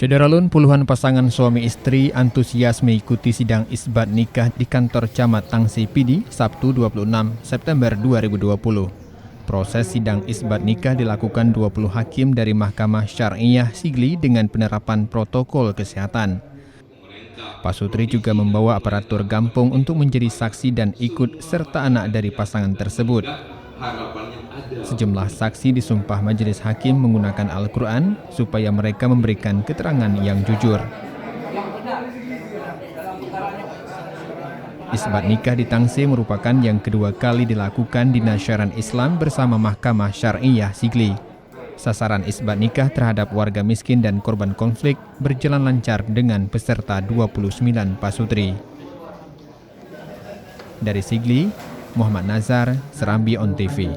Sederalun, puluhan pasangan suami istri antusias mengikuti sidang isbat nikah di kantor Camat Tangsi Pidi, Sabtu 26 September 2020. Proses sidang isbat nikah dilakukan 20 hakim dari Mahkamah Syariah Sigli dengan penerapan protokol kesehatan. Pak Sutri juga membawa aparatur Gampong untuk menjadi saksi dan ikut serta anak dari pasangan tersebut. Sejumlah saksi disumpah majelis hakim menggunakan Al-Quran supaya mereka memberikan keterangan yang jujur. Isbat nikah di Tangsi merupakan yang kedua kali dilakukan di Nasyaran Islam bersama Mahkamah Syariah Sigli. Sasaran isbat nikah terhadap warga miskin dan korban konflik berjalan lancar dengan peserta 29 pasutri. Dari Sigli, Muhammad Nazar, Serambi On TV.